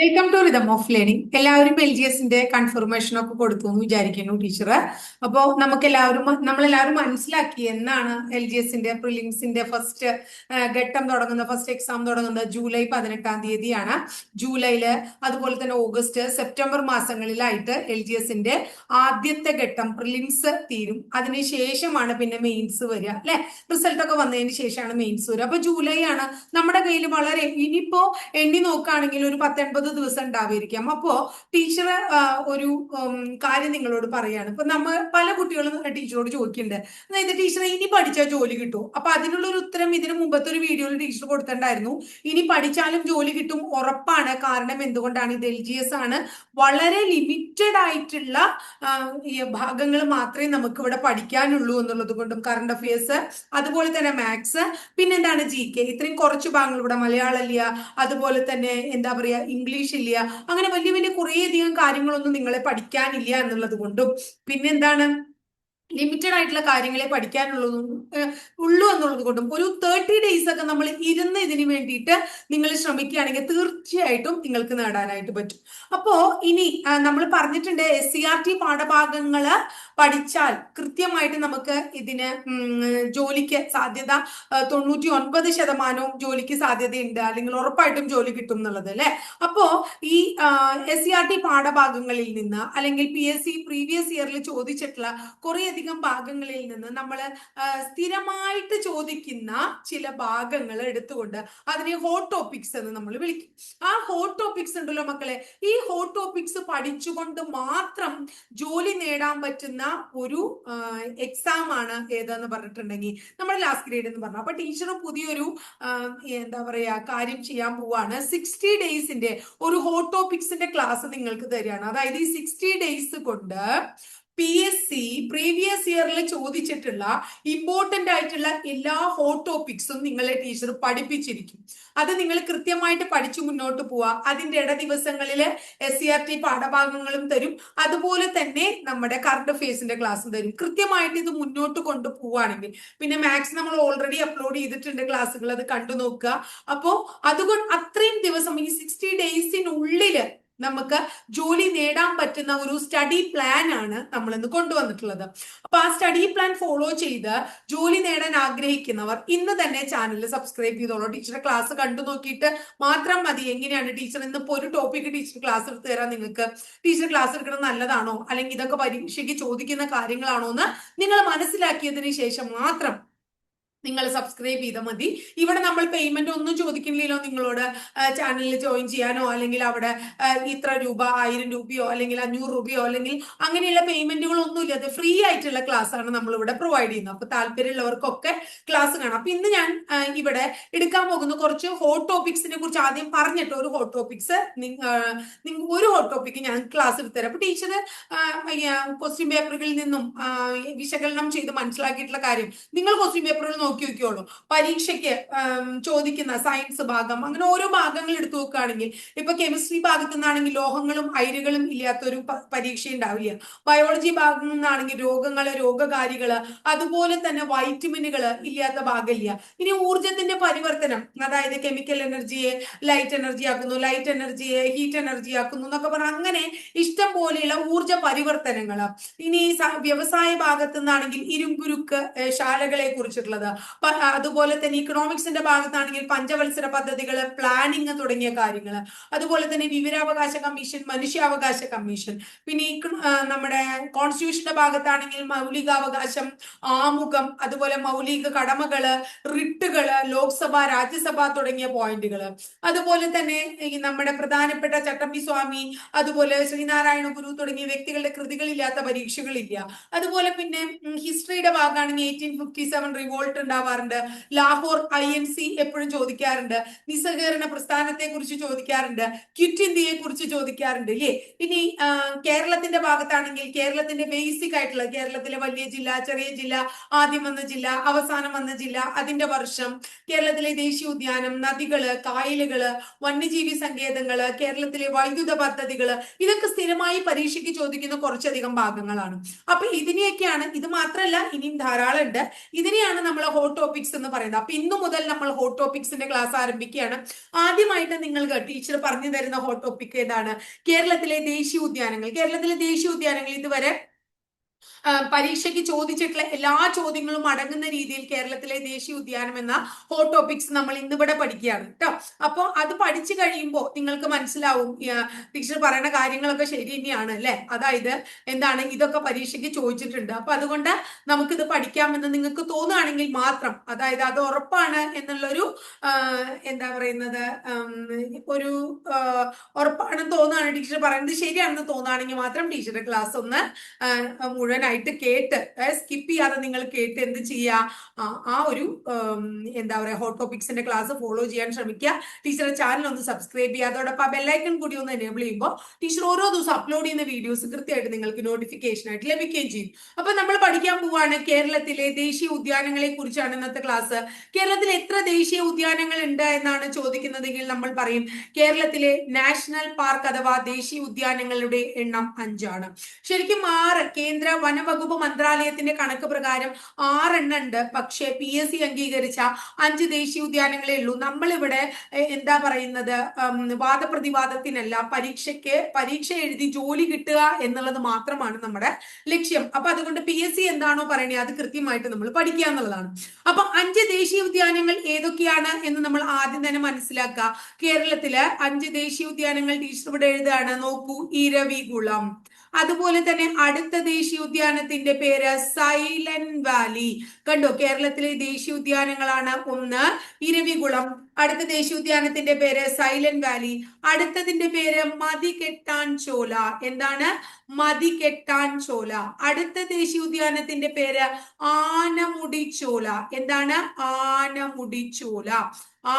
Welcome to rhythm of learning. എല്ലാവരും LGSന്റെ confirmation ഒക്കെ കൊടുത്തു എന്ന് വിചാരിക്കുന്നു ടീച്ചർ. അപ്പോൾ നമ്മളെല്ലാവരും മനസ്സിലാക്കി എന്നാണ് LGSന്റെ പ്രിലിംസിന്റെ ഫസ്റ്റ് ഘട്ടം തുടങ്ങുന്നത്, ഫസ്റ്റ് എക്സാം തുടങ്ങുന്നത് ജൂലൈ 18-ാം തീയതിയാണ്. ജൂലൈയില് അതുപോലെ തന്നെ ഓഗസ്റ്റ് സെപ്റ്റംബർ മാസങ്ങളിലായിട്ട് LGSന്റെ ആദ്യത്തെ ഘട്ടം പ്രിലിംസ് തീരും. അതിനുശേഷമാണ് പിന്നെ മെയിൻസ് വരിക, അല്ലെ? റിസൾട്ട് ഒക്കെ വന്നതിന് ശേഷമാണ് മെയിൻസ് വരിക. അപ്പൊ ജൂലൈ ആണ് നമ്മുടെ കയ്യിൽ. വളരെ ഇനിയിപ്പോ എണ്ണി നോക്കുകയാണെങ്കിൽ ഒരു 10-80 ദിവസം ഉണ്ടാവുമായിരിക്കാം. അപ്പോ ടീച്ചർ ഒരു കാര്യം നിങ്ങളോട് പറയാണ്. ഇപ്പൊ നമ്മൾ പല കുട്ടികളും ടീച്ചറോട് ചോദിക്കുന്നുണ്ട്, അതായത് ടീച്ചറെ ഇനി പഠിച്ചാൽ ജോലി കിട്ടും. അപ്പൊ അതിനുള്ള ഒരു ഉത്തരം ഇതിന് മുമ്പത്തെ ഒരു വീഡിയോയിൽ ടീച്ചർ കൊടുത്തിട്ടുണ്ടായിരുന്നു. ഇനി പഠിച്ചാലും ജോലി കിട്ടും ഉറപ്പാണ്. കാരണം എന്തുകൊണ്ടാണ്? ഇത് LGS ആണ്. വളരെ ലിമിറ്റഡ് ആയിട്ടുള്ള ഭാഗങ്ങൾ മാത്രമേ നമുക്ക് ഇവിടെ പഠിക്കാനുള്ളൂ എന്നുള്ളത് കൊണ്ടും, കറണ്ട് അഫയേഴ്സ്, അതുപോലെ തന്നെ മാത്സ്, പിന്നെന്താണ് GK, ഇത്രയും കുറച്ച് ഭാഗങ്ങൾ ഇവിടെ. മലയാളം ഇല്ല, അതുപോലെ തന്നെ എന്താ പറയാ, ഇംഗ്ലീഷ് ഇല്ല. അങ്ങനെ വലിയ വലിയ കുറേയധികം കാര്യങ്ങളൊന്നും നിങ്ങളെ പഠിക്കാനില്ല എന്നുള്ളത് കൊണ്ടും, പിന്നെന്താണ്, ലിമിറ്റഡ് ആയിട്ടുള്ള കാര്യങ്ങളെ ഉള്ളൂ എന്നുള്ളത് കൊണ്ടും ഒരു 30 ഡേയ്സ് ഒക്കെ നമ്മൾ ഇരുന്ന് ഇതിന് വേണ്ടിയിട്ട് നിങ്ങൾ ശ്രമിക്കുകയാണെങ്കിൽ തീർച്ചയായിട്ടും നിങ്ങൾക്ക് നേടാനായിട്ട് പറ്റും. അപ്പോ ഇനി നമ്മൾ പറഞ്ഞിട്ടുണ്ട് SCRT പാഠഭാഗങ്ങള് പഠിച്ചാൽ കൃത്യമായിട്ട് നമുക്ക് ഇതിന് ജോലിക്ക് സാധ്യത 99% ജോലിക്ക് സാധ്യതയുണ്ട്, അല്ലെങ്കിൽ ഉറപ്പായിട്ടും ജോലി കിട്ടും എന്നുള്ളത്, അല്ലെ? അപ്പോ ഈ SCRT പാഠഭാഗങ്ങളിൽ നിന്ന്, അല്ലെങ്കിൽ PSC പ്രീവിയസ് ഇയറിൽ ചോദിച്ചിട്ടുള്ള കുറേയധികം ഭാഗങ്ങളിൽ നിന്ന് നമ്മൾ സ്ഥിരമായിട്ട് ചോദിക്കുന്ന ചില ഭാഗങ്ങൾ എടുത്തുകൊണ്ട് അതിനെ ഹോട്ട് ടോപ്പിക്സ് എന്ന് നമ്മൾ വിളിക്കും. ആ ഹോട്ട് ടോപ്പിക്സ് ഉണ്ടല്ലോ മക്കളെ, ഈ ഹോട്ട് ടോപ്പിക്സ് പഠിച്ചുകൊണ്ട് മാത്രം ജോലി നേടാൻ പറ്റുന്ന ഒരു എക്സാം ആണ് ഏതെന്ന് പറഞ്ഞിട്ടുണ്ടെങ്കിൽ നമ്മുടെ ലാസ്റ്റ് ഗ്രേഡ് എന്ന് പറഞ്ഞു. അപ്പൊ ടീച്ചർ പുതിയൊരു എന്താ പറയാ കാര്യം ചെയ്യാൻ പോവാണ്. 60 ഡേയ്സിന്റെ ഒരു ഹോട്ട് ടോപ്പിക്സിന്റെ ക്ലാസ് നിങ്ങൾക്ക് തരികയാണ്. അതായത് ഈ 60 ഡേയ്സ് കൊണ്ട് PSC പ്രീവിയസ് ഇയറിൽ ചോദിച്ചിട്ടുള്ള ഇമ്പോർട്ടന്റ് ആയിട്ടുള്ള എല്ലാ ഹോട്ട് ടോപ്പിക്സും നിങ്ങളെ ടീച്ചർ പഠിപ്പിച്ചിരിക്കും. അത് നിങ്ങൾ കൃത്യമായിട്ട് പഠിച്ചു മുന്നോട്ട് പോവുക. അതിന്റെ ഇട ദിവസങ്ങളിൽ SCRT പാഠഭാഗങ്ങളും തരും, അതുപോലെ തന്നെ നമ്മുടെ കറണ്ട് അഫയേഴ്സിന്റെ ക്ലാസ് തരും. കൃത്യമായിട്ട് ഇത് മുന്നോട്ട് കൊണ്ടുപോവുകയാണെങ്കിൽ, പിന്നെ മാത്സ് നമ്മൾ ഓൾറെഡി അപ്ലോഡ് ചെയ്തിട്ടുണ്ട് ക്ലാസ്സുകൾ, അത് കണ്ടു നോക്കുക. അപ്പോ അതുകൊണ്ട് അത്രയും ദിവസം ഈ 60 ഡേയ്സിനുള്ളില് നമുക്ക് ജോലി നേടാൻ പറ്റുന്ന ഒരു സ്റ്റഡി പ്ലാൻ ആണ് നമ്മൾ ഇന്ന് കൊണ്ടുവന്നിട്ടുള്ളത്. അപ്പൊ ആ സ്റ്റഡി പ്ലാൻ ഫോളോ ചെയ്ത് ജോലി നേടാൻ ആഗ്രഹിക്കുന്നവർ ഇന്ന് തന്നെ ചാനൽ സബ്സ്ക്രൈബ് ചെയ്തോളൂ. ടീച്ചറുടെ ക്ലാസ് കണ്ടു നോക്കിയിട്ട് മാത്രം മതി. എങ്ങനെയാണ് ടീച്ചർ ഇന്നിപ്പോ ഒരു ടോപ്പിക് ടീച്ചർ ക്ലാസ് എടുത്ത് തരാൻ, നിങ്ങൾക്ക് ടീച്ചർ ക്ലാസ് എടുക്കുന്നത് നല്ലതാണോ, അല്ലെങ്കിൽ ഇതൊക്കെ പരീക്ഷയ്ക്ക് ചോദിക്കുന്ന കാര്യങ്ങളാണോ എന്ന് നിങ്ങൾ മനസ്സിലാക്കിയതിന് ശേഷം മാത്രം നിങ്ങൾ സബ്സ്ക്രൈബ് ചെയ്താൽ മതി. ഇവിടെ നമ്മൾ പേയ്മെന്റ് ഒന്നും ചോദിക്കുന്നില്ലല്ലോ നിങ്ങളോട്. ചാനലിൽ ജോയിൻ ചെയ്യാനോ, അല്ലെങ്കിൽ അവിടെ ഇത്ര രൂപ, 1000 രൂപയോ അല്ലെങ്കിൽ 500 രൂപയോ അല്ലെങ്കിൽ അങ്ങനെയുള്ള പേയ്മെന്റുകളൊന്നും ഇല്ല. ഫ്രീ ആയിട്ടുള്ള ക്ലാസ് ആണ് നമ്മൾ ഇവിടെ പ്രൊവൈഡ് ചെയ്യുന്നത്. അപ്പൊ താല്പര്യമുള്ളവർക്കൊക്കെ ക്ലാസ് കാണാം. അപ്പൊ ഇന്ന് ഞാൻ ഇവിടെ എടുക്കാൻ പോകുന്ന കുറച്ച് ഹോട്ട് ടോപ്പിക്സിനെ കുറിച്ച് ആദ്യം പറഞ്ഞിട്ട് ഒരു ഹോട്ട് ടോപ്പിക്സ് ഒരു ഹോട്ട് ടോപ്പിക്ക് ഞാൻ ക്ലാസ് എടുത്തുതരാം. അപ്പൊ ടീച്ചർ ക്വസ്റ്റ്യൻ പേപ്പറുകളിൽ നിന്നും വിശകലനം ചെയ്ത് മനസ്സിലാക്കിയിട്ടുള്ള കാര്യം നിങ്ങൾ ക്വസ്റ്റ്യൻ പേപ്പറുകൾ നോക്കി വെക്കുള്ളൂ. പരീക്ഷയ്ക്ക് ചോദിക്കുന്ന സയൻസ് ഭാഗം, അങ്ങനെ ഓരോ ഭാഗങ്ങൾ എടുത്തു നോക്കുകയാണെങ്കിൽ, ഇപ്പൊ കെമിസ്ട്രി ഭാഗത്തു നിന്നാണെങ്കിൽ ലോഹങ്ങളും അയിരുകളും ഇല്ലാത്തൊരു പരീക്ഷ ഉണ്ടാവില്ല. ബയോളജി ഭാഗത്തു നിന്നാണെങ്കിൽ രോഗങ്ങള്, രോഗകാരികള്, അതുപോലെ തന്നെ വൈറ്റമിനുകള് ഇല്ലാത്ത ഭാഗമില്ല. ഇനി ഊർജത്തിന്റെ പരിവർത്തനം, അതായത് കെമിക്കൽ എനർജിയെ ലൈറ്റ് എനർജി ആക്കുന്നു, ലൈറ്റ് എനർജിയെ ഹീറ്റ് എനർജി ആക്കുന്നു എന്നൊക്കെ പറഞ്ഞാൽ അങ്ങനെ ഇഷ്ടം പോലെയുള്ള ഊർജ പരിവർത്തനങ്ങള്. ഇനി വ്യവസായ ഭാഗത്തു നിന്നാണെങ്കിൽ ഇരുമ്പുരുക്ക് ശാലകളെ കുറിച്ചിട്ടുള്ളത്, അതുപോലെ തന്നെ ഇക്കണോമിക്സിന്റെ ഭാഗത്താണെങ്കിൽ പഞ്ചവത്സര പദ്ധതികള്, പ്ലാനിങ് തുടങ്ങിയ കാര്യങ്ങൾ, അതുപോലെ തന്നെ വിവരാവകാശ കമ്മീഷൻ, മനുഷ്യാവകാശ കമ്മീഷൻ, പിന്നെ നമ്മുടെ കോൺസ്റ്റിറ്റ്യൂഷന്റെ ഭാഗത്താണെങ്കിൽ മൗലികാവകാശം, ആമുഖം, അതുപോലെ മൗലിക കടമകള്, റിട്ടുകള്, ലോക്സഭ, രാജ്യസഭ തുടങ്ങിയ പോയിന്റുകള്, അതുപോലെ തന്നെ നമ്മുടെ പ്രധാനപ്പെട്ട ചട്ടമ്പി സ്വാമി, അതുപോലെ ശ്രീനാരായണ ഗുരു തുടങ്ങിയ വ്യക്തികളുടെ കൃതികളില്ലാത്ത പരീക്ഷകളില്ല. അതുപോലെ പിന്നെ ഹിസ്റ്ററിയുടെ ഭാഗമാണെങ്കിൽ 1857 റിവോൾട്ട് ഉണ്ടാവാറുണ്ട്, ലാഹോർ INC എപ്പോഴും ചോദിക്കാറുണ്ട്, നിസ്സഹകരണ പ്രസ്ഥാനത്തെ കുറിച്ച് ചോദിക്കാറുണ്ട്, ക്വിറ്റ് ഇന്ത്യയെ കുറിച്ച് ചോദിക്കാറുണ്ട്, ഇല്ലേ? ഇനി കേരളത്തിന്റെ ഭാഗത്താണെങ്കിൽ കേരളത്തിന്റെ ബേസിക് ആയിട്ടുള്ള കേരളത്തിലെ വലിയ ജില്ല, ചെറിയ ജില്ല, ആദ്യം വന്ന ജില്ല, അവസാനം വന്ന ജില്ല, അതിന്റെ വർഷം, കേരളത്തിലെ ദേശീയോദ്യാനം, നദികള്, കായലുകള്, വന്യജീവി സങ്കേതങ്ങള്, കേരളത്തിലെ വൈദ്യുത പദ്ധതികള്, ഇതൊക്കെ സ്ഥിരമായി പരീക്ഷയ്ക്ക് ചോദിക്കുന്ന കുറച്ചധികം ഭാഗങ്ങളാണ്. അപ്പൊ ഇതിനെയൊക്കെയാണ്, ഇത് മാത്രമല്ല ഇനിയും ധാരാളം ഉണ്ട്. ഇതിനെയാണ് നമ്മൾ ഹോട്ട് ടോപ്പിക്സ് എന്ന് പറയുന്നത്. അപ്പൊ ഇന്നു മുതൽ നമ്മൾ ഹോട്ട് ടോപ്പിക്സിന്റെ ക്ലാസ് ആരംഭിക്കുകയാണ്. ആദ്യമായിട്ട് നിങ്ങൾക്ക് ടീച്ചർ പറഞ്ഞു തരുന്ന ഹോട്ട് ടോപ്പിക് ഏതാണ്? കേരളത്തിലെ ദേശീയ ഉദ്യാനങ്ങൾ. കേരളത്തിലെ ദേശീയ ഉദ്യാനങ്ങൾ ഇതുവരെ പരീക്ഷയ്ക്ക് ചോദിച്ചിട്ടുള്ള എല്ലാ ചോദ്യങ്ങളും അടങ്ങുന്ന രീതിയിൽ കേരളത്തിലെ ദേശീയ ഉദ്യാനം എന്ന ഹോട്ട് ടോപ്പിക്സ് നമ്മൾ ഇന്നിവിടെ പഠിക്കുകയാണ് കേട്ടോ. അപ്പോൾ അത് പഠിച്ചു കഴിയുമ്പോൾ നിങ്ങൾക്ക് മനസ്സിലാവും ടീച്ചർ പറയുന്ന കാര്യങ്ങളൊക്കെ ശരി തന്നെയാണ് അല്ലെ. അതായത് എന്താണ്, ഇതൊക്കെ പരീക്ഷയ്ക്ക് ചോദിച്ചിട്ടുണ്ട്. അപ്പൊ അതുകൊണ്ട് നമുക്കിത് പഠിക്കാമെന്ന് നിങ്ങൾക്ക് തോന്നുകയാണെങ്കിൽ മാത്രം, അതായത് അത് ഉറപ്പാണ് എന്നുള്ളൊരു എന്താ പറയുന്നത്, ഒരു ഉറപ്പാണെന്ന് തോന്നുകയാണ്, ടീച്ചർ പറയുന്നത് ശരിയാണെന്ന് തോന്നുകയാണെങ്കിൽ മാത്രം ടീച്ചറുടെ ക്ലാസ് ഒന്ന് മുഴുവനായിട്ട് കേട്ട്, സ്കിപ്പ് ചെയ്യാതെ നിങ്ങൾ കേട്ട് എന്ത് ചെയ്യുക, ആ ഒരു എന്താ പറയുക ഹോട്ട് ടോപ്പിക്സിന്റെ ക്ലാസ് ഫോളോ ചെയ്യാൻ ശ്രമിക്കുക. ടീച്ചറുടെ ചാനൽ ഒന്ന് സബ്സ്ക്രൈബ് ചെയ്യുക. അതോടൊപ്പം ആ ബെല്ലൈക്കൺ കൂടി ഒന്ന് എനേബിൾ ചെയ്യുമ്പോൾ ടീച്ചർ ഓരോ ദിവസം അപ്ലോഡ് ചെയ്യുന്ന വീഡിയോസ് കൃത്യമായിട്ട് നിങ്ങൾക്ക് നോട്ടിഫിക്കേഷൻ ആയിട്ട് ലഭിക്കുകയും ചെയ്യും. അപ്പൊ നമ്മൾ പഠിക്കാൻ പോവാണ് കേരളത്തിലെ ദേശീയ ഉദ്യാനങ്ങളെ കുറിച്ചാണ് ഇന്നത്തെ ക്ലാസ്. കേരളത്തിൽ എത്ര ദേശീയ ഉദ്യാനങ്ങൾ ഉണ്ട് എന്നാണ് ചോദിക്കുന്നതെങ്കിൽ നമ്മൾ പറയും കേരളത്തിലെ നാഷണൽ പാർക്ക് അഥവാ ദേശീയ ഉദ്യാനങ്ങളുടെ എണ്ണം 5 ആണ്. ശരിക്കും 6, കേന്ദ്ര വനവകുപ്പ് മന്ത്രാലയത്തിന്റെ കണക്ക് പ്രകാരം 6 ഉണ്ട്. പക്ഷേ PSC അംഗീകരിച്ച 5 ദേശീയ ഉദ്യാനങ്ങളേ ഉള്ളൂ. നമ്മളിവിടെ എന്താ പറയുന്നത്, വാദപ്രതിവാദത്തിനല്ല, പരീക്ഷ എഴുതി ജോലി കിട്ടുക എന്നുള്ളത് മാത്രമാണ് നമ്മുടെ ലക്ഷ്യം. അപ്പൊ അതുകൊണ്ട് PSC എന്താണോ പറയണേ അത് കൃത്യമായിട്ട് നമ്മൾ പഠിക്കുക എന്നുള്ളതാണ്. അപ്പൊ 5 ദേശീയ ഉദ്യാനങ്ങൾ ഏതൊക്കെയാണ് എന്ന് നമ്മൾ ആദ്യം തന്നെ മനസ്സിലാക്കുക. കേരളത്തില് 5 ദേശീയ ഉദ്യാനങ്ങൾ ടീച്ചർ ഇവിടെ എഴുതാണ്. നോക്കൂ, ഇരവികുളം. അതുപോലെ തന്നെ അടുത്ത ദേശീയ ഉദ്യാനത്തിന്റെ പേര് സൈലന്റ് വാലി. കണ്ടോ, കേരളത്തിലെ ദേശീയ ഉദ്യാനങ്ങളാണ്. ഒന്ന് ഇരവികുളം, അടുത്ത ദേശീയ ഉദ്യാനത്തിന്റെ പേര് സൈലന്റ് വാലി, അടുത്തതിന്റെ പേര് മതികെട്ടാൻ ചോല. എന്താണ്? മതികെട്ടാൻ ചോല. അടുത്ത ദേശീയ ഉദ്യാനത്തിന്റെ പേര് ആനമുടിച്ചോല. എന്താണ്? ആനമുടിച്ചോല.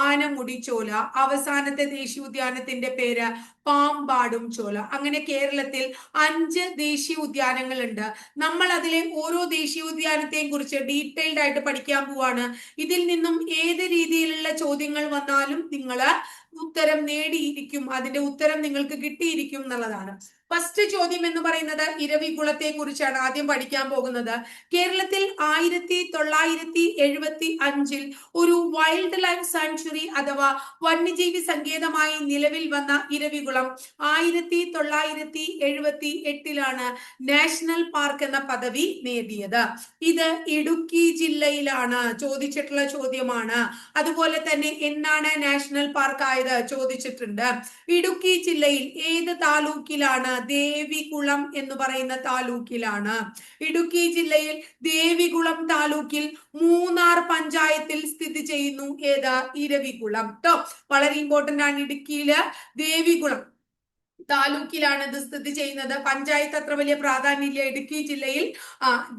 ആനമുടിച്ചോല. അവസാനത്തെ ദേശീയ ഉദ്യാനത്തിന്റെ പേര് പാമ്പാടും ചോല. അങ്ങനെ കേരളത്തിൽ 5 ദേശീയ ഉദ്യാനങ്ങൾ ഉണ്ട്. നമ്മൾ അതിലെ ഓരോ ദേശീയ ഉദ്യാനത്തെയും കുറിച്ച് ഡീറ്റെയിൽഡ് ആയിട്ട് പഠിക്കാൻ പോവാണ്. ഇതിൽ നിന്നും ഏത് രീതിയിലുള്ള ചോദ്യങ്ങൾ വന്നാലും നിങ്ങൾ ഉത്തരം നേടിയിരിക്കും, അതിന്റെ ഉത്തരം നിങ്ങൾക്ക് കിട്ടിയിരിക്കും എന്നുള്ളതാണ്. ഫസ്റ്റ് ചോദ്യം എന്ന് പറയുന്നത് ഇരവികുളത്തെ കുറിച്ചാണ് ആദ്യം പഠിക്കാൻ പോകുന്നത്. കേരളത്തിൽ 1975 ഒരു വൈൽഡ് ലൈഫ് സാങ്ച്വറി അഥവാ വന്യജീവി സങ്കേതമായി നിലവിൽ വന്ന ഇരവികുളം 1978 നാഷണൽ പാർക്ക് എന്ന പദവി നേടിയത്. ഇത് ഇടുക്കി ജില്ലയിലാണ്. ചോദിച്ചിട്ടുള്ള ചോദ്യമാണ്. അതുപോലെ തന്നെ എന്നാണ് നാഷണൽ പാർക്ക് ആയത് ചോദിച്ചിട്ടുണ്ട്. ഇടുക്കി ജില്ലയിൽ ഏത് താലൂക്കിലാണ്? ദേവികുളം എന്ന് പറയുന്ന താലൂക്കിലാണ്. ഇടുക്കി ജില്ലയിൽ ദേവികുളം താലൂക്കിൽ മൂന്നാർ പഞ്ചായത്തിൽ സ്ഥിതി ചെയ്യുന്നു. ഏത്? ഇരവികുളം ട്ടോ. വളരെ ഇമ്പോർട്ടന്റ് ആണ്. ഇടുക്കിയില് ദേവികുളം താലൂക്കിലാണ് ഇത് സ്ഥിതി ചെയ്യുന്നത്. പഞ്ചായത്ത് അത്ര വലിയ പ്രാധാന്യമില്ല. ഇടുക്കി ജില്ലയിൽ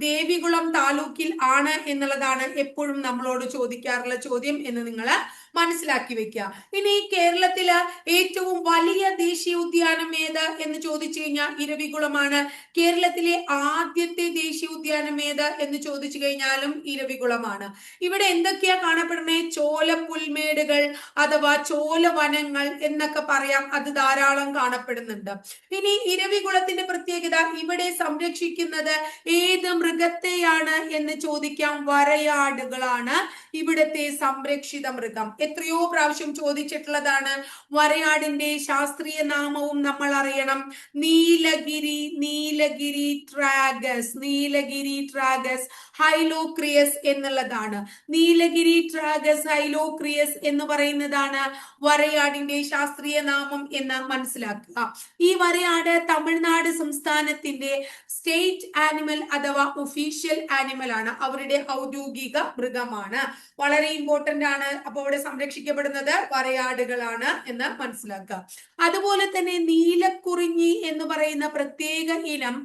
ദേവികുളം താലൂക്കിൽ ആണ് എന്നുള്ളതാണ് എപ്പോഴും നമ്മളോട് ചോദിക്കാറുള്ള ചോദ്യം എന്ന് നിങ്ങൾ മനസ്സിലാക്കി വെക്കുക. ഇനി കേരളത്തില് ഏറ്റവും വലിയ ദേശീയ ഉദ്യാനം ഏത് എന്ന് ചോദിച്ചു കഴിഞ്ഞാൽ ഇരവികുളമാണ്. കേരളത്തിലെ ആദ്യത്തെ ദേശീയ ഉദ്യാനം ഏത് എന്ന് ചോദിച്ചു കഴിഞ്ഞാലും ഇരവികുളമാണ്. ഇവിടെ എന്തൊക്കെയാ കാണപ്പെടുന്നത്? ചോലപ്പുൽമേടുകൾ അഥവാ ചോലവനങ്ങൾ എന്നൊക്കെ പറയാം, അത് ധാരാളം കാണപ്പെടുന്നുണ്ട്. ഇനി ഇരവികുളത്തിന്റെ പ്രത്യേകത, ഇവിടെ സംരക്ഷിക്കുന്നത് ഏത് മൃഗത്തെയാണ് എന്ന് ചോദിക്കാം. വരയാടുകളാണ് ഇവിടത്തെ സംരക്ഷിത മൃഗം. എത്രയോ പ്രാവശ്യം ചോദിച്ചിട്ടുള്ളതാണ്. വരയാടിന്റെ ശാസ്ത്രീയ നാമവും നമ്മൾ അറിയണം. Nilgiri. Nilgiri tragus. Nilgiri tragus hylocrius എന്നുള്ളതാണ്. നീലഗിരി ട്രാഗസ് ഹൈലോക്രിയസ് എന്ന് പറയുന്നതാണ് വരയാടിന്റെ ശാസ്ത്രീയ നാമം എന്ന് മനസ്സിലാക്കുക. ഈ വരയാട് തമിഴ്നാട് സംസ്ഥാനത്തിന്റെ സ്റ്റേറ്റ് ആനിമൽ അഥവാ ഒഫീഷ്യൽ ആനിമൽ ആണ്. അവരുടെ ഔദ്യോഗിക മൃഗമാണ്. വളരെ ഇമ്പോർട്ടന്റ് ആണ്. അപ്പൊ ഇവിടെ സംരക്ഷിക്കപ്പെടുന്നത് വരയാടുകളാണ് എന്ന് മനസ്സിലാക്കുക. അതുപോലെ തന്നെ നീലക്കുറിഞ്ഞി എന്ന് പറയുന്ന പ്രത്യേക ഇനം,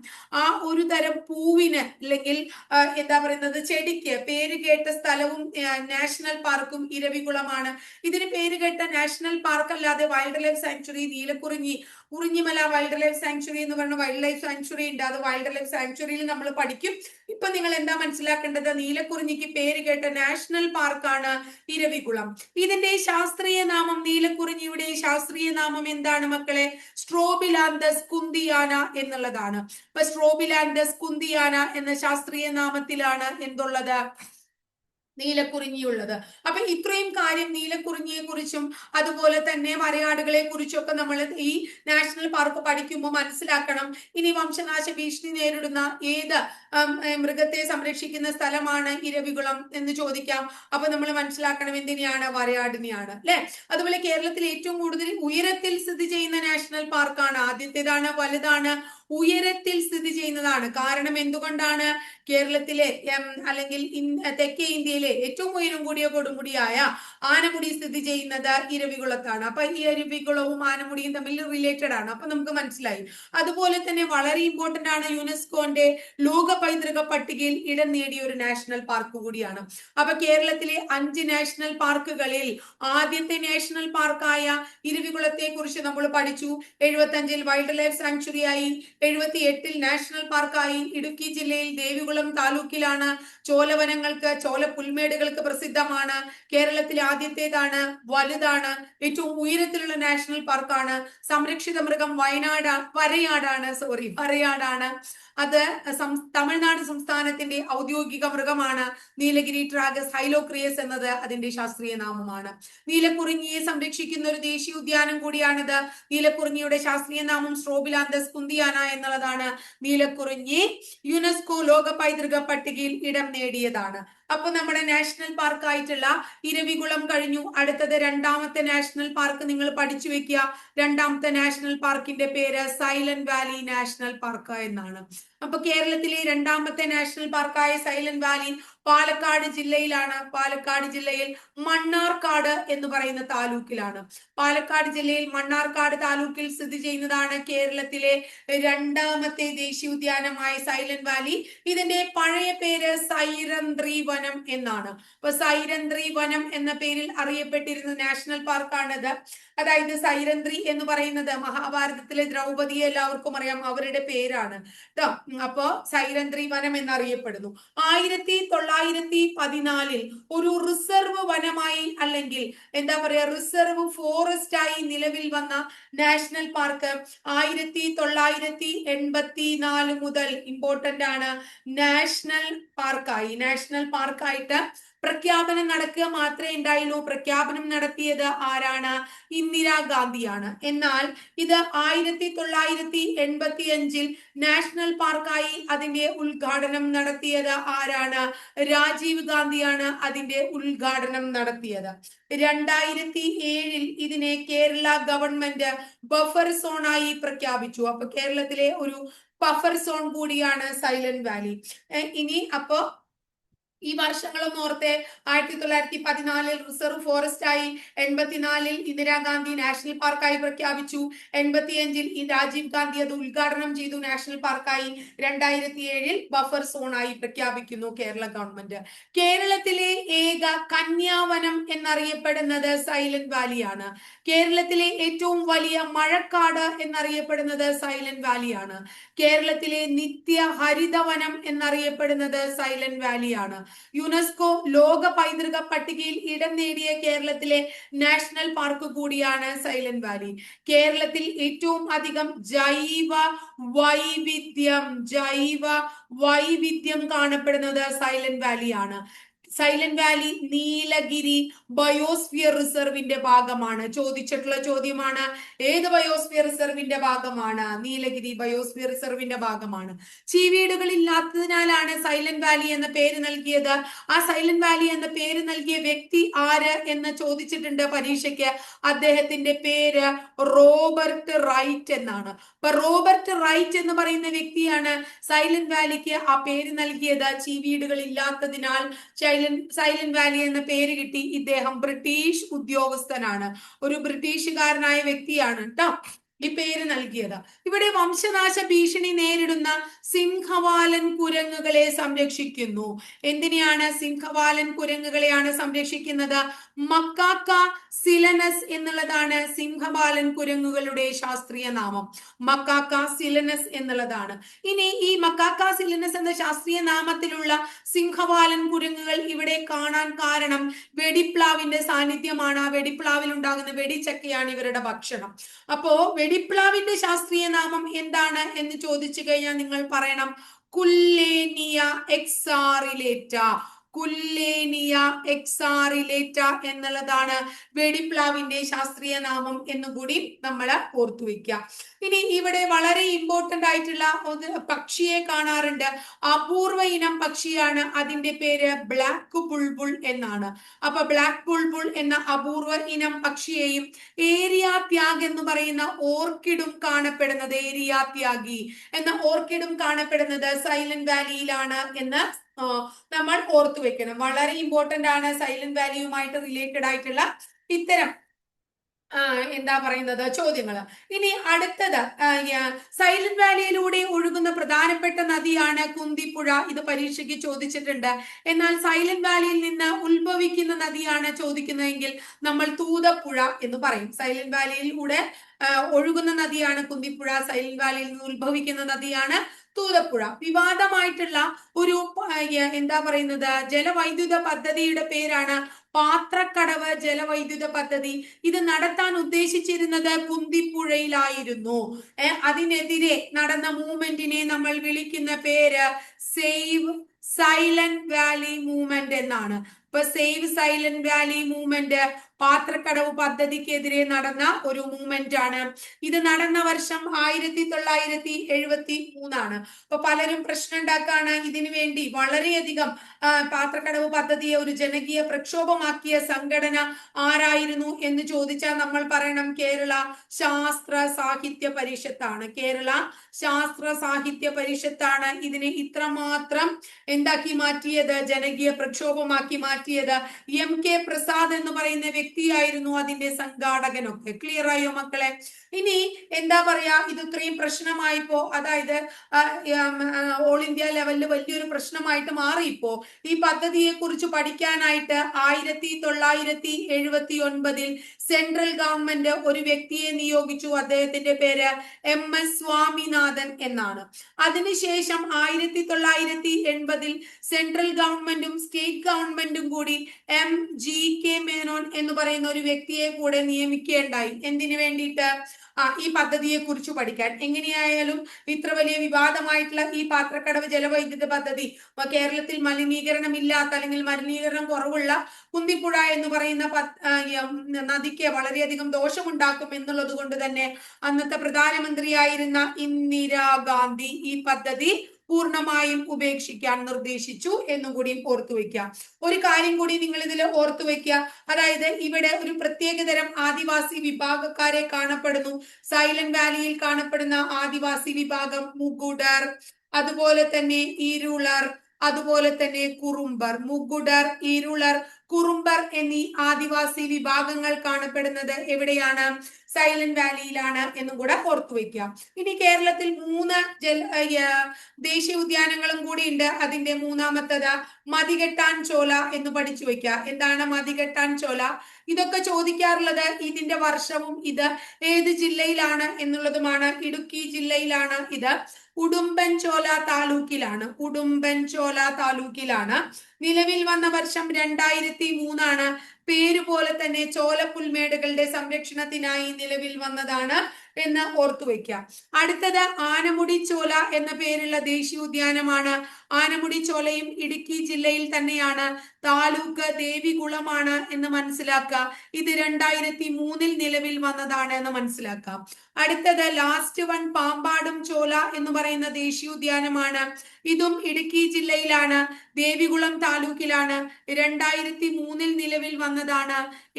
ആ ഒരു തരം പൂവിന് അല്ലെങ്കിൽ എന്താ പറയുന്നത് ചെടിക്ക് പേര് കേട്ട സ്ഥലവും നാഷണൽ പാർക്കും ഇരവികുളമാണ്. ഇതിന് പേര് കേട്ട നാഷണൽ പാർക്ക് അല്ലാതെ wild life sanctuary Kurinjimala wild life sanctuary എന്ന് പറഞ്ഞ വൈൽഡ് ലൈഫ് സാങ്ച്വറി ഉണ്ട്. അത് വൈൽഡ് ലൈഫ് സാങ്ച്വറിയിൽ നമ്മൾ പഠിക്കും. ഇപ്പൊ നിങ്ങൾ എന്താ മനസ്സിലാക്കേണ്ടത്? നീലക്കുറിഞ്ഞിക്ക് പേര് കേട്ട നാഷണൽ പാർക്കാണ് ഇരവികുളം. ഇതിന്റെ ശാസ്ത്രീയ നാമം, നീലക്കുറിഞ്ഞിയുടെ ശാസ്ത്രീയ നാമം എന്താണ് മക്കളെ? സ്ട്രോബിലാന്തസ് കുന്തിയാന എന്നുള്ളതാണ്. ഇപ്പൊ സ്ട്രോബിലാന്തസ് കുന്തിയാന എന്ന ശാസ്ത്രീയ നാമത്തിലാണ് എന്തുള്ളത്? നീലക്കുറിഞ്ഞിയുള്ളത്. അപ്പൊ ഇത്രയും കാര്യം നീലക്കുറിഞ്ഞിയെ കുറിച്ചും അതുപോലെ തന്നെ വരയാടുകളെ കുറിച്ചും ഒക്കെ നമ്മൾ ഈ നാഷണൽ പാർക്ക് പഠിക്കുമ്പോൾ മനസ്സിലാക്കണം. ഇനി വംശനാശ ഭീഷണി നേരിടുന്ന ഏത് മൃഗത്തെ സംരക്ഷിക്കുന്ന സ്ഥലമാണ് ഇരവികുളം എന്ന് ചോദിക്കാം. അപ്പൊ നമ്മൾ മനസ്സിലാക്കണം എന്തിനെയാണ്, വരയാടിനെയാണ് അല്ലെ. അതുപോലെ കേരളത്തിൽ ഏറ്റവും കൂടുതൽ ഉയരത്തിൽ സ്ഥിതി ചെയ്യുന്ന നാഷണൽ പാർക്കാണ്. ആദ്യത്തേതാണ്, വലുതാണ്, ഉയരത്തിൽ സ്ഥിതി ചെയ്യുന്നതാണ്. കാരണം എന്തുകൊണ്ടാണ്? കേരളത്തിലെ അല്ലെങ്കിൽ തെക്കേ ഇന്ത്യയിലെ ഏറ്റവും ഉയരം കൂടിയ കൊടുമുടിയായ ആനമുടി സ്ഥിതി ചെയ്യുന്നത് ഇരവികുളത്താണ്. അപ്പൊ ഈ ഇരവികുളവും ആനമുടിയും തമ്മിൽ റിലേറ്റഡ് ആണ്. അപ്പൊ നമുക്ക് മനസ്സിലായി. അതുപോലെ തന്നെ വളരെ ഇമ്പോർട്ടന്റ് ആണ്, യുനെസ്കോന്റെ ലോക പൈതൃക പട്ടികയിൽ ഇടം നേടിയ ഒരു നാഷണൽ പാർക്ക് കൂടിയാണ്. അപ്പൊ കേരളത്തിലെ 5 നാഷണൽ പാർക്കുകളിൽ ആദ്യത്തെ നാഷണൽ പാർക്കായ ഇരവികുളത്തെ കുറിച്ച് നമ്മൾ പഠിച്ചു. 75-ൽ വൈൽഡ് ലൈഫ് സാങ്ച്വറി ആയി, 78-ൽ നാഷണൽ പാർക്കായി. ഇടുക്കി ജില്ലയിൽ ദേവികുളം താലൂക്കിലാണ്. ചോലവനങ്ങൾക്ക്, ചോല പുൽമേടുകൾക്ക് പ്രസിദ്ധമാണ്. കേരളത്തിലെ ആദ്യത്തേതാണ്, വലുതാണ്, ഏറ്റവും ഉയരത്തിലുള്ള നാഷണൽ പാർക്കാണ്. സംരക്ഷിത മൃഗം വരയാടാണ്. അത് തമിഴ്നാട് സംസ്ഥാനത്തിന്റെ ഔദ്യോഗിക മൃഗമാണ്. നീലഗിരി ട്രാഗസ് ഹൈലോക്രിയസ് എന്നത് അതിന്റെ ശാസ്ത്രീയ നാമമാണ്. നീലക്കുറിഞ്ഞിയെ സംരക്ഷിക്കുന്ന ഒരു ദേശീയ ഉദ്യാനം കൂടിയാണിത്. നീലക്കുറിഞ്ഞിയുടെ ശാസ്ത്രീയ നാമം സ്ട്രോബിലാന്തസ് കുന്തിയാന എന്നുള്ളതാണ്. നീലക്കുറിഞ്ഞി യുനെസ്കോ ലോക പൈതൃക പട്ടികയിൽ ഇടം നേടിയതാണ്. അപ്പൊ നമ്മുടെ നാഷണൽ പാർക്ക് ആയിട്ടുള്ള ഇരവികുളം കഴിഞ്ഞു. അടുത്തത് രണ്ടാമത്തെ നാഷണൽ പാർക്ക് നിങ്ങൾ പഠിച്ചു വെക്കുക. രണ്ടാമത്തെ നാഷണൽ പാർക്കിന്റെ പേര് സൈലന്റ് വാലി നാഷണൽ പാർക്ക് എന്നാണ്. അപ്പൊ കേരളത്തിലെ രണ്ടാമത്തെ നാഷണൽ പാർക്കായ സൈലന്റ് വാലി പാലക്കാട് ജില്ലയിലാണ്. പാലക്കാട് ജില്ലയിൽ മണ്ണാർക്കാട് എന്ന് പറയുന്ന താലൂക്കിലാണ്. പാലക്കാട് ജില്ലയിൽ മണ്ണാർക്കാട് താലൂക്കിൽ സ്ഥിതി ചെയ്യുന്നതാണ് കേരളത്തിലെ രണ്ടാമത്തെ ദേശീയോദ്യാനമായ സൈലന്റ് വാലി. ഇതിന്റെ പഴയ പേര് സൈരന്ത്രി വനം എന്നാണ്. അപ്പൊ സൈരന്ത്രി വനം എന്ന പേരിൽ അറിയപ്പെട്ടിരുന്ന നാഷണൽ പാർക്കാണിത്. അതായത് സൈരന്ത്രി എന്ന് പറയുന്നത് മഹാഭാരതത്തിലെ ദ്രൗപദിയെ എല്ലാവർക്കും അറിയാം, അവരുടെ പേരാണ് കേട്ടോ. അപ്പോ സൈരന്ത്രി വനം എന്നറിയപ്പെടുന്നു. 1914-ൽ ഒരു റിസർവ് വനമായി അല്ലെങ്കിൽ എന്താ പറയാ റിസർവ് ഫോറസ്റ്റ് ആയി നിലവിൽ വന്ന നാഷണൽ പാർക്ക് 1984 മുതൽ ഇമ്പോർട്ടന്റ് ആണ്, നാഷണൽ പാർക്കായിട്ട് പ്രഖ്യാപനം നടക്കുക മാത്രമേ ഉണ്ടായുള്ളൂ. പ്രഖ്യാപനം നടത്തിയത് ആരാണ്? ഇന്ദിരാഗാന്ധിയാണ്. എന്നാൽ ഇത് 1985-ൽ നാഷണൽ പാർക്കായി അതിന്റെ ഉദ്ഘാടനം നടത്തിയത് ആരാണ്? രാജീവ് ഗാന്ധിയാണ് അതിന്റെ ഉദ്ഘാടനം നടത്തിയത്. 2007-ൽ ഇതിനെ കേരള ഗവൺമെന്റ് ബഫർ സോണായി പ്രഖ്യാപിച്ചു. അപ്പൊ കേരളത്തിലെ ഒരു ബഫർ സോൺ കൂടിയാണ് സൈലന്റ് വാലി. ഇനി അപ്പോ ഈ വർഷങ്ങളൊന്നും ഓർത്തെ. 1914-ൽ റിസർവ് ഫോറസ്റ്റ് ആയി, 84-ൽ ഇന്ദിരാഗാന്ധി നാഷണൽ പാർക്കായി പ്രഖ്യാപിച്ചു, 85-ൽ രാജീവ് ഗാന്ധി അത് ഉദ്ഘാടനം ചെയ്തു നാഷണൽ പാർക്കായി, 2007-ൽ ബഫർ സോണായി പ്രഖ്യാപിക്കുന്നു കേരള ഗവൺമെന്റ്. കേരളത്തിലെ ഏക കന്യാവനം എന്നറിയപ്പെടുന്നത് സൈലന്റ് വാലിയാണ്. കേരളത്തിലെ ഏറ്റവും വലിയ മഴക്കാട് എന്നറിയപ്പെടുന്നത് സൈലന്റ് വാലിയാണ്. കേരളത്തിലെ നിത്യ ഹരിതവനം എന്നറിയപ്പെടുന്നത് സൈലന്റ് വാലിയാണ്. യുനെസ്കോ ലോക പൈതൃക പട്ടികയിൽ ഇടം നേടിയ കേരളത്തിലെ നാഷണൽ പാർക്ക് കൂടിയാണ് സൈലന്റ് വാലി. കേരളത്തിൽ ഏറ്റവും അധികം ജൈവ വൈവിധ്യം കാണപ്പെടുന്നത് സൈലന്റ് വാലിയാണ്. സൈലന്റ് വാലി നീലഗിരി ബയോസ്ഫിയർ റിസർവിന്റെ ഭാഗമാണ്. ചോദിച്ചിട്ടുള്ള ചോദ്യമാണ്, ഏത് ബയോസ്ഫിയർ റിസർവിന്റെ ഭാഗമാണ്? നീലഗിരി ബയോസ്ഫിയർ റിസർവിന്റെ ഭാഗമാണ്. ചീവീടുകൾ ഇല്ലാത്തതിനാലാണ് സൈലന്റ് വാലി എന്ന പേര് നൽകിയത്. ആ സൈലന്റ് വാലി എന്ന പേര് നൽകിയ വ്യക്തി ആര് എന്ന് ചോദിച്ചിട്ടുണ്ട് പരീക്ഷയ്ക്ക്. അദ്ദേഹത്തിന്റെ പേര് റോബർട്ട് റൈറ്റ് എന്നാണ്. അപ്പൊ റോബർട്ട് റൈറ്റ് എന്ന് പറയുന്ന വ്യക്തിയാണ് സൈലന്റ് വാലിക്ക് ആ പേര് നൽകിയത്. ചീവീടുകൾ ഇല്ലാത്തതിനാൽ സൈലന്റ് വാലി എന്ന പേര് കിട്ടി. ഇദ്ദേഹം ബ്രിട്ടീഷ് ഉദ്യോഗസ്ഥനാണ്, ഒരു ബ്രിട്ടീഷുകാരനായ വ്യക്തിയാണ് കേട്ടോ ഈ പേര് നൽകിയത്. ഇവിടെ വംശനാശ ഭീഷണി നേരിടുന്ന സിംഹവാലൻ കുരങ്ങുകളെ സംരക്ഷിക്കുന്നു. എന്തിനെയാണ്? സിംഹവാലൻ കുരങ്ങുകളെയാണ് സംരക്ഷിക്കുന്നത്. മക്കാക്ക സിലനസ് എന്നുള്ളതാണ് സിംഹവാലൻ കുരങ്ങുകളുടെ ശാസ്ത്രീയ നാമം. മക്കാക്ക സിലനസ് എന്നുള്ളതാണ്. ഇനി ഈ മക്കാക്ക സിലനസ് എന്ന ശാസ്ത്രീയ നാമത്തിലുള്ള സിംഹവാലൻ കുരങ്ങുകൾ ഇവിടെ കാണാൻ കാരണം വെടിപ്ലാവിന്റെ സാന്നിധ്യമാണ്. ആ വെടിപ്ലാവിൽ ഉണ്ടാകുന്ന വെടിച്ചക്കയാണ് ഇവരുടെ ഭക്ഷണം. അപ്പോ വെടിപ്ലാവിന്റെ ശാസ്ത്രീയ നാമം എന്താണ് എന്ന് ചോദിച്ചു കഴിഞ്ഞാൽ നിങ്ങൾ പറയണം കുല്ലേനിയ എക്സാറിലേറ്റ. കുല്ലേനിയ എക്സാറിലേറ്റ എന്നുള്ളതാണ് വെടിപ്ലാവിന്റെ ശാസ്ത്രീയ നാമം എന്നുകൂടി നമ്മൾ ഓർത്തു വെക്കുക. ഇനി ഇവിടെ വളരെ ഇമ്പോർട്ടന്റ് ആയിട്ടുള്ള ഒരു പക്ഷിയെ കാണാറുണ്ട്, അപൂർവ ഇനം പക്ഷിയാണ്, അതിന്റെ പേര് ബ്ലാക്ക് ബുൾബുൾ എന്നാണ്. അപ്പൊ ബ്ലാക്ക് ബുൾബുൾ എന്ന അപൂർവ ഇനം പക്ഷിയെയും ഏരിയ ത്യാഗ് എന്ന് പറയുന്ന ഓർക്കിഡും കാണപ്പെടുന്നത്, ഏരിയ ത്യാഗി എന്ന ഓർക്കിഡും കാണപ്പെടുന്നത് സൈലന്റ് വാലിയിലാണ് എന്ന് നമ്മൾ ഓർത്തു വെക്കണം. വളരെ ഇമ്പോർട്ടന്റ് ആണ് സൈലന്റ് വാലിയുമായിട്ട് റിലേറ്റഡ് ആയിട്ടുള്ള ഇത്തരം എന്താ പറയുന്നത് ചോദ്യങ്ങൾ. ഇനി അടുത്തത് സൈലന്റ് വാലിയിലൂടെ ഒഴുകുന്ന പ്രധാനപ്പെട്ട നദിയാണ് കുന്തിപ്പുഴ. ഇത് പരീക്ഷയ്ക്ക് ചോദിച്ചിട്ടുണ്ട്. എന്നാൽ സൈലന്റ് വാലിയിൽ നിന്ന് ഉത്ഭവിക്കുന്ന നദിയാണ് ചോദിക്കുന്നതെങ്കിൽ നമ്മൾ തൂതപ്പുഴ എന്ന് പറയും. സൈലന്റ് വാലിയിലൂടെ ഒഴുകുന്ന നദിയാണ് കുന്തിപ്പുഴ, സൈലന്റ് വാലിയിൽ നിന്ന് ഉത്ഭവിക്കുന്ന നദിയാണ് തൂതപ്പുഴ. വിവാദമായിട്ടുള്ള ഒരു എന്താ പറയുന്നത് ജലവൈദ്യുത പദ്ധതിയുടെ പേരാണ് പാത്രക്കടവ് ജലവൈദ്യുത പദ്ധതി. ഇത് നടത്താൻ ഉദ്ദേശിച്ചിരുന്നത് കുന്തിപ്പുഴയിലായിരുന്നു. അതിനെതിരെ നടന്ന മൂവ്മെന്റിനെ നമ്മൾ വിളിക്കുന്ന പേര് സേവ് സൈലന്റ് വാലി മൂവ്മെന്റ് എന്നാണ്. ഇപ്പൊ സേവ് സൈലന്റ് വാലി മൂവ്മെന്റ് പാത്രക്കടവ് പദ്ധതിക്കെതിരെ നടന്ന ഒരു മൂവ്മെന്റ് ആണ്. ഇത് നടന്ന വർഷം 1973. അപ്പൊ പലരും പ്രശ്നം ഉണ്ടാക്കാണ് ഇതിനു വേണ്ടി വളരെയധികം പാത്രക്കടവ് പദ്ധതിയെ ഒരു ജനകീയ പ്രക്ഷോഭമാക്കിയ സംഘടന ആരായിരുന്നു എന്ന് ചോദിച്ചാൽ നമ്മൾ പറയണം കേരള ശാസ്ത്ര സാഹിത്യ പരിഷത്താണ്. കേരള ശാസ്ത്ര സാഹിത്യ പരിഷത്താണ് ഇതിനെ ഇത്രമാത്രം എന്താക്കി മാറ്റിയത്, ജനകീയ പ്രക്ഷോഭമാക്കി മാറ്റിയത്. MK പ്രസാദ് എന്ന് പറയുന്ന വ്യക്തിയായിരുന്നു അതിന്റെ സംഘാടകനൊക്കെ. ക്ലിയർ ആയോ മക്കളെ? ഇനി എന്താ പറയാ, ഇത് ഇത്രയും പ്രശ്നമായിപ്പോ, അതായത് ഓൾ ഇന്ത്യ ലെവലിൽ വലിയൊരു പ്രശ്നമായിട്ട് മാറിയിപ്പോ. ഈ പദ്ധതിയെ കുറിച്ച് പഠിക്കാനായിട്ട് 1979 സെൻട്രൽ ഗവൺമെന്റ് ഒരു വ്യക്തിയെ നിയോഗിച്ചു. അദ്ദേഹത്തിന്റെ പേര് MS സ്വാമിനാഥൻ എന്നാണ്. അതിനുശേഷം 1980 സെൻട്രൽ ഗവൺമെന്റും സ്റ്റേറ്റ് ഗവൺമെന്റും കൂടി MGK മേനോൻ എന്ന് പറയുന്ന ഒരു വ്യക്തിയെ കൂടെ നിയമിക്കുകയുണ്ടായി. എന്തിനു വേണ്ടിയിട്ട്? ഈ പദ്ധതിയെ കുറിച്ച് പഠിക്കാൻ. എങ്ങനെയായാലും ഇത്ര വലിയ വിവാദമായിട്ടുള്ള ഈ പാത്രക്കടവ് ജലവൈദ്യുത പദ്ധതി കേരളത്തിൽ മലിനീകരണം ഇല്ലാത്ത അല്ലെങ്കിൽ മലിനീകരണം കുറവുള്ള കുന്തിപ്പുഴ എന്ന് പറയുന്ന നദിക്ക് വളരെയധികം ദോഷമുണ്ടാക്കും എന്നുള്ളത് കൊണ്ട് തന്നെ അന്നത്തെ പ്രധാനമന്ത്രിയായിരുന്ന ഇന്ദിരാഗാന്ധി ഈ പദ്ധതി പൂർണ്ണമായും ഉപേക്ഷിക്കാൻ നിർദ്ദേശിച്ചു എന്നും കൂടി ഓർത്തു വെക്കുക. ഒരു കാര്യം കൂടി നിങ്ങൾ ഇതിൽ ഓർത്തു വെക്കുക, അതായത് ഇവിടെ ഒരു പ്രത്യേകതരം ആദിവാസി വിഭാഗക്കാരെ കാണപ്പെടുന്നു. സൈലന്റ് വാലിയിൽ കാണപ്പെടുന്ന ആദിവാസി വിഭാഗം മുഗുഡർ, അതുപോലെ തന്നെ ഇരുളർ, അതുപോലെ തന്നെ കുറുമ്പർ. മുഗുഡർ, ഇരുളർ, കുറുമ്പർ എന്നീ ആദിവാസി വിഭാഗങ്ങൾ കാണപ്പെടുന്നത് എവിടെയാണ്? സൈലന്റ് വാലിയിലാണ് എന്നും കൂടെ ഓർത്തു വെക്കുക. ഇനി കേരളത്തിൽ 3 ദേശീയ ഉദ്യാനങ്ങളും കൂടി ഉണ്ട്. അതിന്റെ മൂന്നാമത്തത് മതികെട്ടാൻ ചോല എന്ന് പഠിച്ചു വെക്കുക. എന്താണ് മതികെട്ടാൻ ചോല? ഇതൊക്കെ ചോദിക്കാറുള്ളത് ഇതിന്റെ വർഷവും ഇത് ഏത് ജില്ലയിലാണ് എന്നുള്ളതുമാണ്. ഇടുക്കി ജില്ലയിലാണ് ഇത്. ഉടുമ്പൻചോല താലൂക്കിലാണ്. ഉടുമ്പൻചോല താലൂക്കിലാണ്. നിലവിൽ വന്ന വർഷം 2003. പേര് പോലെ തന്നെ ചോലപ്പുൽമേടുകളുടെ സംരക്ഷണത്തിനായി നിലവിൽ വന്നതാണ് എന്ന് ഓർത്തു വെക്കുക. അടുത്തത് ആനമുടി ചോല എന്ന പേരുള്ള ദേശീയോദ്യാനമാണ്. ആനമുടി ചോലയും ഇടുക്കി ജില്ലയിൽ തന്നെയാണ്. താലൂക്ക് ദേവികുളമാണ് എന്ന് മനസ്സിലാക്കുക. ഇത് 2003 നിലവിൽ വന്നതാണ് എന്ന് മനസ്സിലാക്കാം. അടുത്തത് ലാസ്റ്റ് വൺ പാമ്പാടും ചോല എന്ന് പറയുന്ന ദേശീയോദ്യാനമാണ്. ഇതും ഇടുക്കി ജില്ലയിലാണ്. ദേവികുളം താലൂക്കിലാണ്. 2003 നിലവിൽ വന്നതാണ്.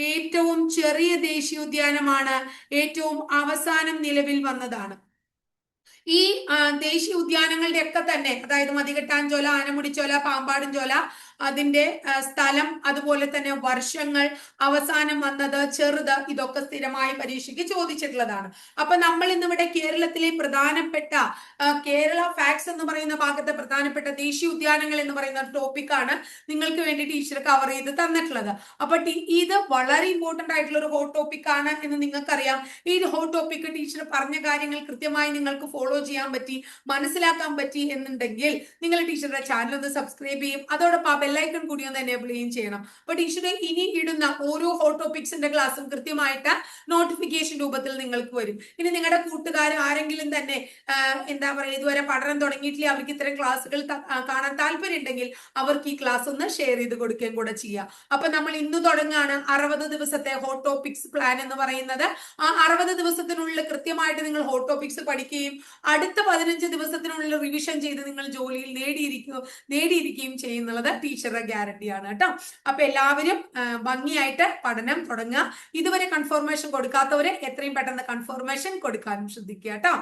ഏറ്റവും ചെറിയ ദേശീയോദ്യാനമാണ്. ഏറ്റവും അവസാനം നിലവിൽ വന്നതാണ്. ഈ ദേശീയ ഉദ്യാനങ്ങളുടെ ഒക്കെ തന്നെ, അതായത് മതികെട്ടാൻ ചോല, ആനമുടിച്ചോല, പാമ്പാടും ചോല, അതിന്റെ സ്ഥലം, അതുപോലെ തന്നെ വർഷങ്ങൾ, അവസാനം വന്നത്, ചെറുത്, ഇതൊക്കെ സ്ഥിരമായി പരീക്ഷയ്ക്ക് ചോദിച്ചിട്ടുള്ളതാണ്. അപ്പൊ നമ്മൾ ഇന്നിവിടെ കേരളത്തിലെ പ്രധാനപ്പെട്ട കേരള ഫാക്ട്സ് എന്ന് പറയുന്ന ഭാഗത്തെ പ്രധാനപ്പെട്ട ദേശീയ ഉദ്യാനങ്ങൾ എന്ന് പറയുന്ന ടോപ്പിക്കാണ് നിങ്ങൾക്ക് വേണ്ടി ടീച്ചർ കവർ ചെയ്ത് തന്നിട്ടുള്ളത്. അപ്പൊ ഇത് വളരെ ഇമ്പോർട്ടന്റ് ആയിട്ടുള്ള ഒരു ഹോട്ട് ടോപ്പിക് ആണ് എന്ന് നിങ്ങൾക്കറിയാം. ഈ ഹോട്ട് ടോപ്പിക് ടീച്ചർ പറഞ്ഞ കാര്യങ്ങൾ കൃത്യമായി നിങ്ങൾക്ക് ഫോളോ ചെയ്യാൻ പറ്റി, മനസ്സിലാക്കാൻ പറ്റി എന്നുണ്ടെങ്കിൽ നിങ്ങൾ ടീച്ചറുടെ ചാനൽ ഒന്ന് സബ്സ്ക്രൈബ് ചെയ്യും. അതോടൊപ്പം ബെല്ലൈക്കൺ കൂടി ഒന്ന് എനേബിൾ ചെയ്യുകയും ചെയ്യണം. അപ്പൊ ടീച്ചറെ ഇനി ഇടുന്ന ഓരോ ഹോട്ട് ടോപ്പിക്സിന്റെ ക്ലാസ്സും കൃത്യമായിട്ട് നോട്ടിഫിക്കേഷൻ രൂപത്തിൽ നിങ്ങൾക്ക് വരും. ഇനി നിങ്ങളുടെ കൂട്ടുകാർ ആരെങ്കിലും തന്നെ എന്താ പറയുക ഇതുവരെ പഠനം തുടങ്ങിയിട്ടില്ല, അവർക്ക് ഇത്തരം ക്ലാസ്സുകൾ കാണാൻ താല്പര്യം ഉണ്ടെങ്കിൽ അവർക്ക് ഈ ക്ലാസ് ഒന്ന് ഷെയർ ചെയ്ത് കൊടുക്കുകയും കൂടെ ചെയ്യാം. അപ്പൊ നമ്മൾ ഇന്ന് തുടങ്ങാണ് 60 ദിവസത്തെ ഹോട്ട് ടോപ്പിക്സ് പ്ലാൻ എന്ന് പറയുന്നത്. ആ 60 ദിവസത്തിനുള്ളിൽ കൃത്യമായിട്ട് നിങ്ങൾ ഹോട്ട് ടോപ്പിക്സ് പഠിക്കുകയും അടുത്ത 15 ദിവസത്തിനുള്ളിൽ റിവിഷൻ ചെയ്ത് നിങ്ങൾ ജോലിയിൽ നേടിയിരിക്കുകയും ചെയ്യുന്നുള്ളത് ടീച്ചറുടെ ഗ്യാരണ്ടിയാണ് കേട്ടോ. അപ്പൊ എല്ലാവരും ഭംഗിയായിട്ട് പഠനം തുടങ്ങുക. ഇതുവരെ കൺഫർമേഷൻ കൊടുക്കാത്തവരെ എത്രയും പെട്ടെന്ന് കൺഫർമേഷൻ കൊടുക്കാനും ശ്രദ്ധിക്കുക കേട്ടോ.